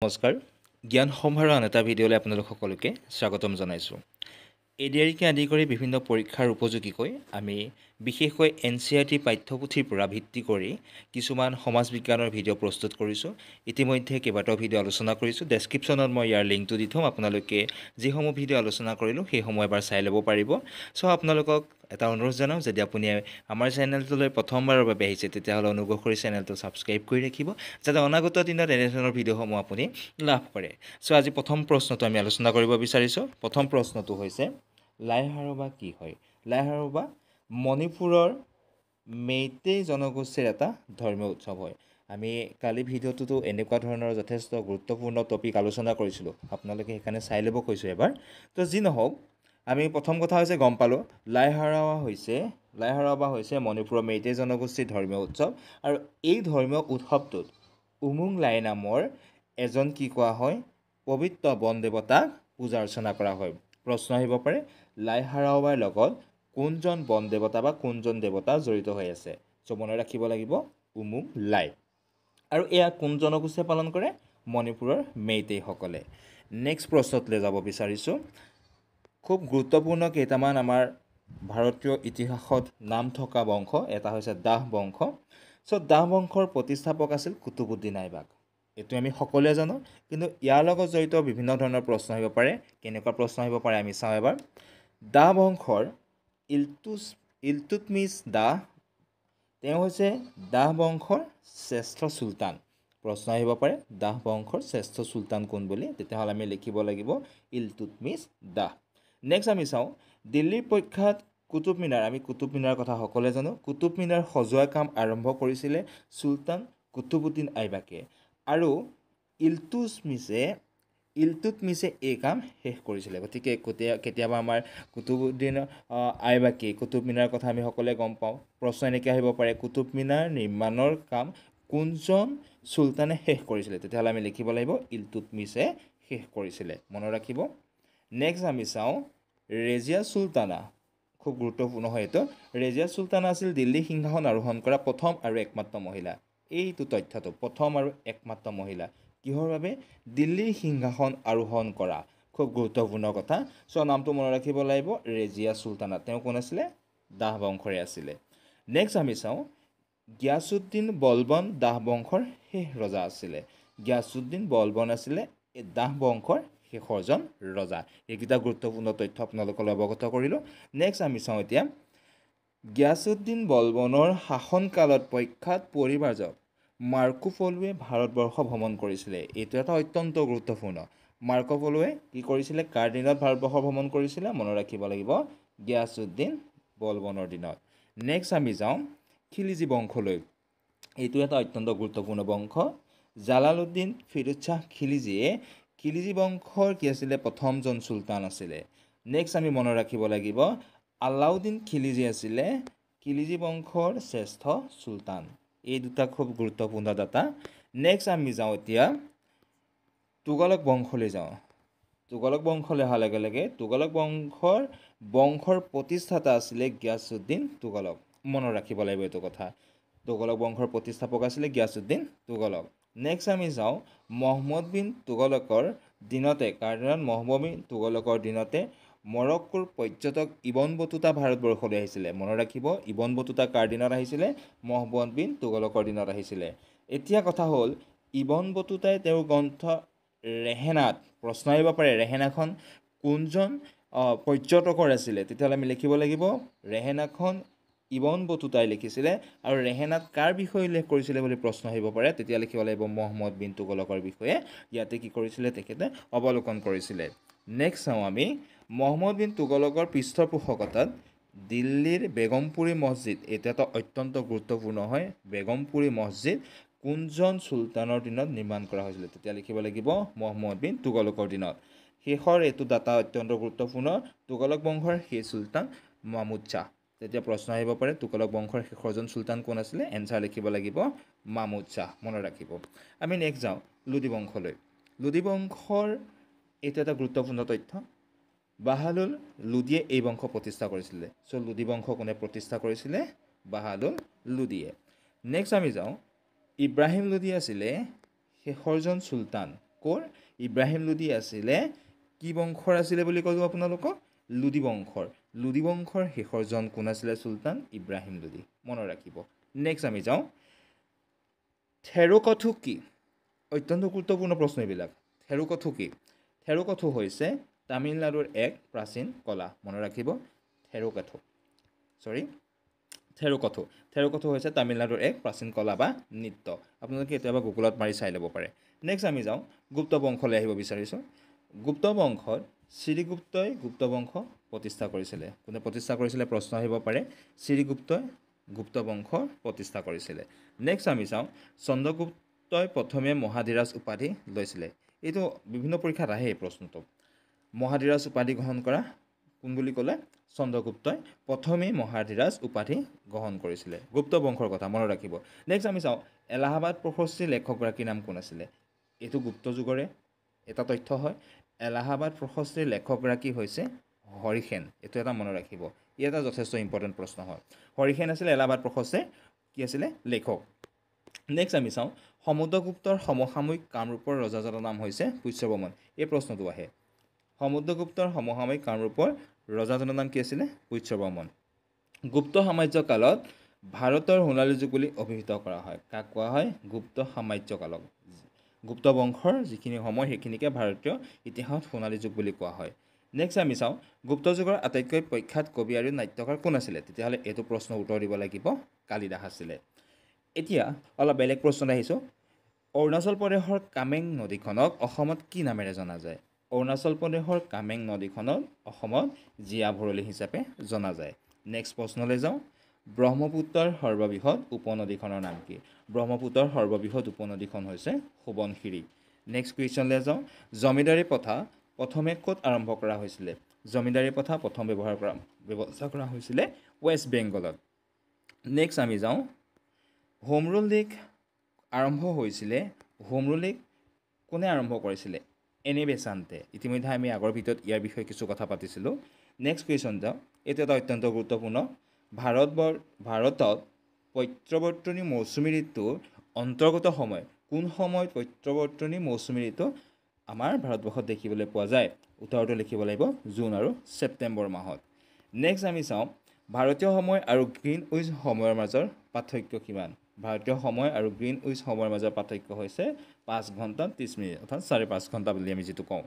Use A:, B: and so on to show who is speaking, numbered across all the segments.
A: নমস্কাৰ জ্ঞান সম্ভাৰৰ আন এটা ভিডিঅ'লৈ আপোনালোক সকলোকে স্বাগতম জনাইছোঁ এডিআৰকে আদি কৰি বিভিন্ন পৰীক্ষাৰ উপযোগীকৈ আমি বিশেষকৈ এনচিইআৰটি পাঠ্যপুথিৰ পৰা ভিত্তি কৰি কিছুমান সমাজ বিজ্ঞানৰ ভিডিঅ' প্ৰস্তুত কৰিছোঁ ইতিমধ্যে কেইবাটাও ভিডিঅ' আলোচনা কৰিছোঁ ডেছক্ৰিপশ্যনত মই ইয়াৰ লিংকটো দি থ'ম আপোনালোকে যিসমূহ ভিডিঅ' আলোচনা কৰিলোঁ সেইসমূহ এবাৰ চাই ল'ব পাৰিব চ' আপোনালোকক এটা অনুৰোধ জনাওঁ যদি আপুনি আমাৰ চেনেলটোলৈ প্ৰথমবাৰৰ বাবে আহিছে তেতিয়াহ'লে অনুগ্ৰহ কৰি চেনেলটো ছাবস্ক্ৰাইব কৰি ৰাখিব যাতে অনাগত দিনত এনেধৰণৰ ভিডিঅ'সমূহ আপুনি লাভ কৰে চ' আজি প্ৰথম প্ৰশ্নটো আমি আলোচনা কৰিব বিচাৰিছোঁ প্ৰথম প্ৰশ্নটো হৈছে লাই হাৰবা কি হয় লাই হাৰবা মণিপুৰৰ মেইটেই জনগোষ্ঠীৰ এটা ধৰ্মীয় উৎসৱ হয় আমি কালি ভিডিঅ'টোতো এনেকুৱা ধৰণৰ যথেষ্ট গুৰুত্বপূৰ্ণ টপিক আলোচনা কৰিছিলোঁ আপোনালোকে সেইকাৰণে চাই ল'ব কৈছোঁ এবাৰ তো যি নহওক আমি প্ৰথম কথা হৈছে গম পালোঁ লাই হাৰবা হৈছে মণিপুৰৰ মেইটেই জনগোষ্ঠীৰ ধৰ্মীয় উৎসৱ আৰু এই ধৰ্মীয় উৎসৱটোত উমুং লাই নামৰ এজন কি কোৱা হয় পবিত্ৰ বন দেৱতাক পূজা অৰ্চনা কৰা হয় প্ৰশ্ন আহিব পাৰে লাই হাৰবাৰ লগত কোনজন বন দেৱতা বা কোনজন দেৱতা জড়িত হৈ আছে চ' মনত ৰাখিব লাগিব উমুং লাই আৰু এয়া কোন জনগোষ্ঠীয়ে পালন কৰে মণিপুৰৰ মেইটেইসকলে নেক্সট প্ৰশ্নটোলৈ যাব বিচাৰিছোঁ খুব গুৰুত্বপূৰ্ণ কেইটামান আমাৰ ভাৰতীয় ইতিহাসত নাম থকা বংশ এটা হৈছে দাহ বংশ চ' দাহ বংশৰ প্ৰতিষ্ঠাপক আছিল কুতুবুদ্দিন আইবাক এইটো আমি সকলোৱে জানো কিন্তু ইয়াৰ লগত জড়িত বিভিন্ন ধৰণৰ প্ৰশ্ন আহিব পাৰে কেনেকুৱা প্ৰশ্ন আহিব পাৰে আমি চাওঁ এবাৰ দাহ বংশৰ ইলতুৎমিছ দাহ তেওঁ হৈছে দাহ বংশৰ শ্ৰেষ্ঠ চুলতান প্ৰশ্ন আহিব পাৰে দাহ বংশৰ শ্ৰেষ্ঠ চুলতান কোন বুলি তেতিয়াহ'লে আমি লিখিব লাগিব ইলতুৎমিছ দাহ নেক্সট আমি চাওঁ দিল্লীৰ প্ৰখ্যাত কুতুব মিনাৰ আমি কুতুব মিনাৰৰ কথা সকলোৱে জানো কুতুব মিনাৰ সজোৱা কাম আৰম্ভ কৰিছিলে চুলতান কুতুবুদ্দিন আইবাকে আৰু ইলতুৎমিছে এই কাম শেষ কৰিছিলে গতিকে কেতিয়াবা আমাৰ কুতুবুদ্দিন আইবাকে কুতুব মিনাৰৰ কথা আমি সকলোৱে গম পাওঁ প্ৰশ্ন এনেকৈ আহিব পাৰে কুতুব মিনাৰ নিৰ্মাণৰ কাম কোনজন চুলতানে শেষ কৰিছিলে তেতিয়াহ'লে আমি লিখিব লাগিব ইলতুৎমিছে শেষ কৰিছিলে মনত ৰাখিব নেক্সট আমি চাওঁ ৰেজিয়া চুলতানা খুব গুৰুত্বপূৰ্ণ হয় এইটো ৰেজিয়া চুলতানা আছিল দিল্লী সিংহাসন আৰোহণ কৰা প্ৰথম আৰু একমাত্ৰ মহিলা এইটো তথ্যটো প্ৰথম আৰু একমাত্ৰ মহিলা কিহৰ বাবে দিল্লীৰ সিংহাসন আৰোহণ কৰা খুব গুৰুত্বপূৰ্ণ কথা চ' নামটো মনত ৰাখিব লাগিব ৰেজিয়া চুলতানা তেওঁ কোন আছিলে দাহ বংশৰে আছিলে নেক্সট আমি চাওঁ গিয়াছুদ্দিন বলবন দাহ বংশৰ শেষ ৰজা আছিলে গিয়াছুদ্দিন বলবন আছিলে এই দাহ বংশৰ শেষৰজন ৰজা এইকেইটা গুৰুত্বপূৰ্ণ তথ্য আপোনালোকলৈ অৱগত কৰিলোঁ নেক্সট আমি চাওঁ এতিয়া গিয়াছুদ্দিন বলবনৰ শাসনকালত প্ৰখ্যাত পৰিব্ৰাজক মাৰ্কো পলোৱে ভাৰতবৰ্ষ ভ্ৰমণ কৰিছিলে এইটো এটা অত্যন্ত গুৰুত্বপূৰ্ণ মাৰ্কো পলোৱে কি কৰিছিলে কাৰ দিনত ভাৰতবৰ্ষ ভ্ৰমণ কৰিছিলে মনত ৰাখিব লাগিব গিয়াছুদ্দিন বলবনৰ দিনত নেক্সট আমি যাওঁ খিলিজি বংশলৈ এইটো এটা অত্যন্ত গুৰুত্বপূৰ্ণ বংশ জালালুদ্দিন ফিৰোজ শ্বাহ খিলিজিয়ে খিলিজি বংশৰ কি আছিলে প্ৰথমজন চুলতান আছিলে নেক্সট আমি মনত ৰাখিব লাগিব আলাউদ্দিন খিলিজি আছিলে খিলিজি বংশৰ শ্ৰেষ্ঠ চুলতান এই দুটা খুব গুৰুত্বপূৰ্ণ ডাটা নেক্সট আমি যাওঁ এতিয়া তুগলক বংশলৈ যাওঁ তুগলক বংশলৈ অহাৰ লগে লগে তুগলক বংশৰ প্ৰতিষ্ঠাতা আছিলে গিয়াছুদ্দিন তুগলক মনত ৰাখিব লাগিব এইটো কথা তুগলক বংশৰ প্ৰতিষ্ঠাপক আছিলে গিয়াছুদ্দিন তুগলক নেক্সট আমি যাওঁ মহম্মদ বিন তুগলকৰ দিনতে কাৰ্ডিনাল মহম্মদ বিন তুগলকৰ দিনতে মৰক্কোৰ পৰ্যটক ইবন বতুতা ভাৰতবৰ্ষলৈ আহিছিলে মনত ৰাখিব ইবন বতুতা কাৰ দিনত আহিছিলে মহম্মদ বিন তুগলকৰ দিনত আহিছিলে এতিয়া কথা হ'ল ইবন বতুতাই তেওঁৰ গ্ৰন্থ ৰেহেনাত প্ৰশ্ন আহিব পাৰে ৰেহেনাখন কোনজন পৰ্যটকৰ আছিলে তেতিয়াহ'লে আমি লিখিব লাগিব ৰেহেনাখন ইবন বতুতাই লিখিছিলে আৰু ৰেহেনাত কাৰ বিষয়ে উল্লেখ কৰিছিলে বুলি প্ৰশ্ন আহিব পাৰে তেতিয়া লিখিব লাগিব মহম্মদ বিন তুগলকৰ বিষয়ে ইয়াতে কি কৰিছিলে তেখেতে অৱলোকন কৰিছিলে নেক্সট চাওঁ আমি মহম্মদ বিন তুগলকৰ পৃষ্ঠপোষকতাত দিল্লীৰ বেগমপুৰী মছজিদ এইটো এটা অত্যন্ত গুৰুত্বপূৰ্ণ হয় বেগমপুৰী মছজিদ কোনজন চুলতানৰ দিনত নিৰ্মাণ কৰা হৈছিলে তেতিয়া লিখিব লাগিব মহম্মদ বিন তুগলকৰ দিনত শেষৰ এইটো ডাটা অত্যন্ত গুৰুত্বপূৰ্ণ তুগলক বংশৰ সেই চুলতান মামুদ শ্বাহ তেতিয়া প্ৰশ্ন আহিব পাৰে তুগলক বংশৰ শেষৰজন চুলতান কোন আছিলে এনচাৰ লিখিব লাগিব মামুদ শ্বাহ মনত ৰাখিব আমি নেক্সট যাওঁ লুডি বংশলৈ লুডি বংশৰ এইটো এটা গুৰুত্বপূৰ্ণ তথ্য বাহালুল লুডিয়ে এই বংশ প্ৰতিষ্ঠা কৰিছিলে চ' লুডি বংশ কোনে প্ৰতিষ্ঠা কৰিছিলে বাহালুল লুডিয়ে নেক্সট আমি যাওঁ ইব্ৰাহিম লোধি আছিলে শেষৰজন চুলতান ক'ৰ ইব্ৰাহিম লোডি আছিলে কি বংশৰ আছিলে বুলি ক'লোঁ আপোনালোকক লোডি বংশৰ শেষৰজন কোন আছিলে চুলতান ইব্ৰাহিম লোডি মনত ৰাখিব নেক্সট আমি যাওঁ থেৰুকথু কি অত্যন্ত গুৰুত্বপূৰ্ণ প্ৰশ্ন এইবিলাক থেৰুকথু কি থেৰুকথু হৈছে তামিলনাডুৰ এক প্ৰাচীন কলা মনত ৰাখিব থেৰুকথু হৈছে তামিলনাডুৰ এক প্ৰাচীন কলা বা নৃত্য আপোনালোকে কেতিয়াবা গুগলত মাৰি চাই ল'ব পাৰে নেক্সট আমি যাওঁ গুপ্ত বংশলৈ আহিব বিচাৰিছোঁ গুপ্ত বংশত শ্ৰীগুপ্তই গুপ্ত বংশ প্ৰতিষ্ঠা কৰিছিলে কোনে প্ৰতিষ্ঠা কৰিছিলে প্ৰশ্ন আহিব পাৰে শ্ৰীগুপ্তই গুপ্ত বংশ প্ৰতিষ্ঠা কৰিছিলে নেক্সট আমি চাওঁ চন্দ্ৰগুপ্তই প্ৰথমে মহাধীৰাজ উপাধি লৈছিলে এইটো বিভিন্ন পৰীক্ষাত আহে এই প্ৰশ্নটো মহাধীৰাজ উপাধি গ্ৰহণ কৰা কোন বুলি ক'লে চন্দ্ৰগুপ্তই প্ৰথমেই মহাধীৰাজ উপাধি গ্ৰহণ কৰিছিলে গুপ্ত বংশৰ কথা মনত ৰাখিব নেক্সট আমি চাওঁ এলাহাবাদ প্ৰশস্তিৰ লেখকগৰাকীৰ নাম কোন আছিলে এইটো গুপ্ত যুগৰে এটা তথ্য হয় এলাহাবাদ প্ৰশস্তিৰ লেখকগৰাকী হৈছে হৰিসেন এইটো এটা মনত ৰাখিব ই এটা যথেষ্ট ইম্পৰ্টেণ্ট প্ৰশ্ন হয় হৰিসেন আছিলে এলাহাবাদ প্ৰশস্তিৰ কি আছিলে লেখক নেক্সট আমি চাওঁ সমুদ্ৰগুপ্তৰ সমসাময়িক কামৰূপৰ ৰজাজনৰ নাম হৈছে পুষ্যবৰ্মন এই প্ৰশ্নটো আহে সমুদ্ৰগুপ্তৰ সমসাময়িক কামৰূপৰ ৰজাজনৰ নাম কি আছিলে পুষ্যবৰ্মন গুপ্ত সাম্ৰাজ্য কালত ভাৰতৰ সোণালী যুগ বুলি অভিহিত কৰা হয় কাক কোৱা হয় গুপ্ত সাম্ৰাজ্য কালক গুপ্ত বংশৰ যিখিনি সময় সেইখিনিকে ভাৰতীয় ইতিহাসত সোণালী যুগ বুলি কোৱা হয় নেক্সট আমি চাওঁ গুপ্ত যুগৰ আটাইতকৈ প্ৰখ্যাত কবি আৰু নাট্যকাৰ কোন আছিলে তেতিয়াহ'লে এইটো প্ৰশ্নৰ উত্তৰ দিব লাগিব কালিদাস আছিলে এতিয়া অলপ বেলেগ প্ৰশ্নলৈ আহিছোঁ অৰুণাচল প্ৰদেশৰ কামেং নদীখনক অসমত কি নামেৰে জনা যায় অৰুণাচল প্ৰদেশৰ কামেং নদীখনক অসমত জীয়া ভৰলী হিচাপে জনা যায় নেক্সট প্ৰশ্নলৈ যাওঁ ব্ৰহ্মপুত্ৰৰ সৰ্ববৃহৎ উপনদীখনৰ নাম কি ব্ৰহ্মপুত্ৰৰ সৰ্ববৃহৎ উপনদীখন হৈছে সোৱণশিৰি নেক্সট কুৱেশ্যনলৈ যাওঁ জমিদাৰী প্ৰথা প্ৰথমে ক'ত আৰম্ভ কৰা হৈছিলে জমিদাৰী প্ৰথা প্ৰথম ব্যৱস্থা কৰা হৈছিলে ৱেষ্ট বেংগলত নেক্সট আমি যাওঁ হোম ৰুল লীগ আৰম্ভ হৈছিলে হোম ৰুল লীগ কোনে আৰম্ভ কৰিছিলে এনে বেচান্তে ইতিমধ্যে আমি আগৰ ভিতৰত ইয়াৰ বিষয়ে কিছু কথা পাতিছিলোঁ নেক্সট কুৱেশ্যন যাওঁ এইটো এটা অত্যন্ত গুৰুত্বপূৰ্ণ ভাৰতত প্ৰত্যাৱৰ্তনী মৌচুমী ঋতুৰ অন্তৰ্গত সময় কোন সময়ত প্ৰত্যাৱৰ্তনী মৌচুমী ঋতু আমাৰ ভাৰতবৰ্ষত দেখিবলৈ পোৱা যায় উত্তৰটো লিখিব লাগিব জুন আৰু ছেপ্টেম্বৰ মাহত নেক্সট আমি চাওঁ ভাৰতীয় সময় আৰু গ্ৰীণউইচ সময়ৰ মাজৰ পাৰ্থক্য কিমান ভাৰতীয় সময় আৰু গ্ৰীণউইচ সময়ৰ মাজৰ পাৰ্থক্য হৈছে 5 ঘণ্টা 30 মিনিট অৰ্থাৎ 5.5 ঘণ্টা বুলি আমি যিটো কওঁ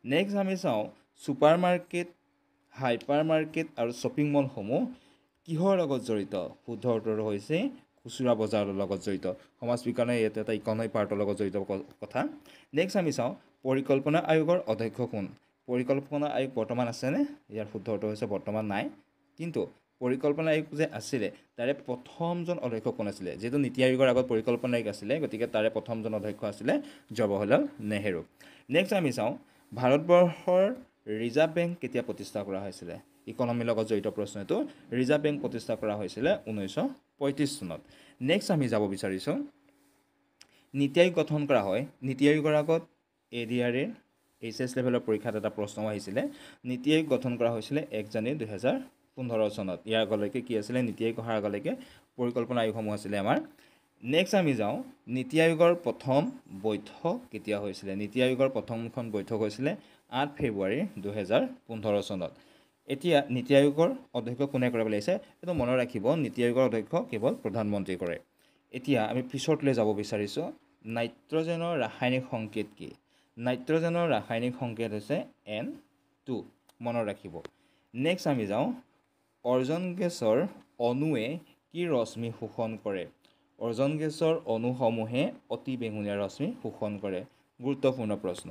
A: নেক্সট আমি চাওঁ ছুপাৰ মাৰ্কেট হাইপাৰ মাৰ্কেট আৰু শ্বপিং মলসমূহ কিহৰ লগত জড়িত শুদ্ধ উত্তৰটো হৈছে খুচুৰা বজাৰৰ লগত জড়িত সমাজ বিজ্ঞানৰ ইয়াত এটা ইকনমিক পাৰ্টৰ লগত জড়িত কথা নেক্সট আমি চাওঁ পৰিকল্পনা আয়োগৰ অধ্যক্ষ কোন পৰিকল্পনা আয়োগ বৰ্তমান আছেনে ইয়াৰ শুদ্ধ উত্তৰ হৈছে বৰ্তমান নাই কিন্তু পৰিকল্পনা আয়োগ যে আছিলে তাৰে প্ৰথমজন অধ্যক্ষ কোন আছিলে যেহেতু নীতি আয়োগৰ আগত পৰিকল্পনা আয়োগ আছিলে গতিকে তাৰে প্ৰথমজন অধ্যক্ষ আছিলে জৱাহৰলাল নেহেৰু নেক্সট আমি চাওঁ ভাৰতবৰ্ষৰ ৰিজাৰ্ভ বেংক কেতিয়া প্ৰতিষ্ঠা কৰা হৈছিলে ইকনমিৰ লগত জড়িত প্ৰশ্ন এইটো ৰিজাৰ্ভ বেংক প্ৰতিষ্ঠা কৰা হৈছিলে 1935 চনত নেক্সট আমি যাব বিচাৰিছোঁ নীতি আয়োগ গঠন কৰা হয় নীতি আয়োগৰ আগত ADR HS লেভেলৰ পৰীক্ষাত এটা প্ৰশ্ন আহিছিলে নীতি আয়োগ গঠন কৰা হৈছিলে 1 জানুৱাৰী 2015 চনত ইয়াৰ আগলৈকে কি আছিলে নীতি আয়োগ অহাৰ আগলৈকে পৰিকল্পনা আয়োগসমূহ আছিলে আমাৰ নেক্সট আমি যাওঁ নীতি আয়োগৰ প্ৰথম বৈঠক কেতিয়া হৈছিলে নীতি আয়োগৰ প্ৰথমখন বৈঠক হৈছিলে 8 ফেব্ৰুৱাৰী 2015 চনত এতিয়া নীতি আয়োগৰ অধ্যক্ষ কোনে কৰে বুলি আছে এইটো মনত ৰাখিব নীতি আয়োগৰ অধ্যক্ষ কেৱল প্ৰধানমন্ত্ৰী কৰে এতিয়া আমি পিছতলৈ যাব বিচাৰিছোঁ নাইট্ৰজেনৰ ৰাসায়নিক সংকেত কি নাইট্ৰজেনৰ ৰাসায়নিক সংকেত হৈছে N2 মনত ৰাখিব নেক্সট আমি যাওঁ অৰ্জন গেছৰ অণুৱে কি ৰশ্মি শোষণ কৰে অৰ্জন গেছৰ অণুসমূহে অতি বেঙুনীয়া ৰশ্মি শোষণ কৰে গুৰুত্বপূৰ্ণ প্ৰশ্ন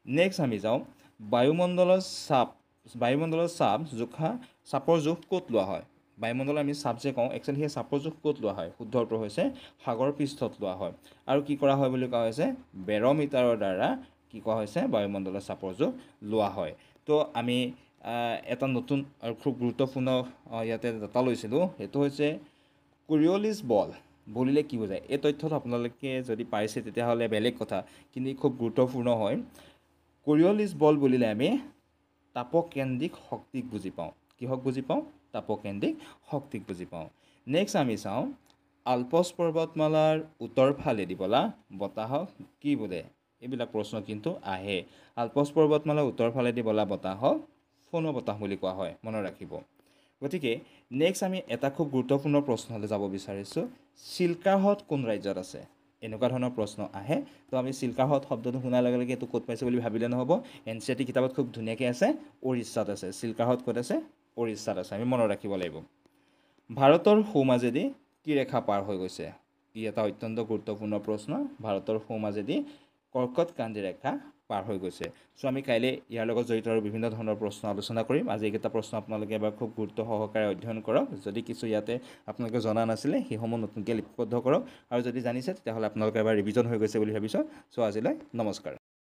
A: নেক্সট আমি যাওঁ বায়ুমণ্ডলৰ চাপ জোখা চাপৰ জোখ ক'ত লোৱা হয় বায়ুমণ্ডলৰ আমি চাপ যে কওঁ একচুৱেলি সেই চাপৰ জোখ ক'ত লোৱা হয় শুদ্ধ উত্তৰ হৈছে সাগৰ পৃষ্ঠত লোৱা হয় আৰু কি কৰা হয় বুলি কোৱা হৈছে বেৰমিটাৰৰ দ্বাৰা কি কোৱা হৈছে বায়ুমণ্ডলৰ চাপৰ জোখ লোৱা হয় তো আমি এটা নতুন আৰু খুব গুৰুত্বপূৰ্ণ ইয়াতে ডাটা লৈছিলোঁ সেইটো হৈছে কোৰিঅলিছ বল বুলিলে কি বুজায় এই তথ্যটো আপোনালোকে যদি পাইছে তেতিয়াহ'লে বেলেগ কথা কিন্তু খুব গুৰুত্বপূৰ্ণ হয় কোৰিঅলিছ বল বুলিলে আমি তাপকেন্দ্ৰিক শক্তিক বুজি পাওঁ কিহক বুজি পাওঁ তাপকেন্দ্ৰিক শক্তিক বুজি পাওঁ নেক্সট আমি চাওঁ আল্পছ পৰ্বতমালাৰ উত্তৰ ফালেদি বলা বতাহক কি বোলে এইবিলাক প্ৰশ্ন কিন্তু আহে। আলপছ পৰ্বতমালাৰ উত্তৰ ফালেদি বলা বতাহক ফণু বতাহ বুলি কোৱা হয়, মনত ৰাখিব। গতিকে নেক্সট আমি এটা খুব গুৰুত্বপূৰ্ণ প্ৰশ্নলৈ যাব বিচাৰিছোঁ, চিল্কা হ্ৰদ কোন ৰাজ্যত আছে? এনেকুৱা ধৰণৰ প্ৰশ্ন আহে। তো আমি চিল্কা হ্ৰদ শব্দটো শুনাৰ লগে লগে এইটো ক'ত পাইছে বুলি ভাবিলে নহ'ব। NCERT কিতাপত খুব ধুনীয়াকৈ আছে, উৰিষ্যাত আছে। চিল্কা হ্ৰদ ক'ত আছে? উৰিষ্যাত আছে, আমি মনত ৰাখিব লাগিব। ভাৰতৰ সোঁমাজেদি কি ৰেখা পাৰ হৈ গৈছে? ই এটা অত্যন্ত গুৰুত্বপূৰ্ণ প্ৰশ্ন। ভাৰতৰ সোঁমাজেদি কৰ্কটক্ৰান্তি ৰেখা পাৰ হৈ গৈছে। চ' আমি কাইলৈ ইয়াৰ লগত জড়িত আৰু বিভিন্ন ধৰণৰ প্ৰশ্ন আলোচনা কৰিম। আজি এইকেইটা প্ৰশ্ন আপোনালোকে এবাৰ খুব গুৰুত্ব সহকাৰে অধ্যয়ন কৰক। যদি কিছু ইয়াতে আপোনালোকে জনা নাছিলে সেইসমূহ নতুনকৈ লিপিবদ্ধ কৰক, আৰু যদি জানিছে তেতিয়াহ'লে আপোনালোকে এবাৰ ৰিভিজন হৈ গৈছে বুলি ভাবিছোঁ। চ' আজিলৈ নমস্কাৰ।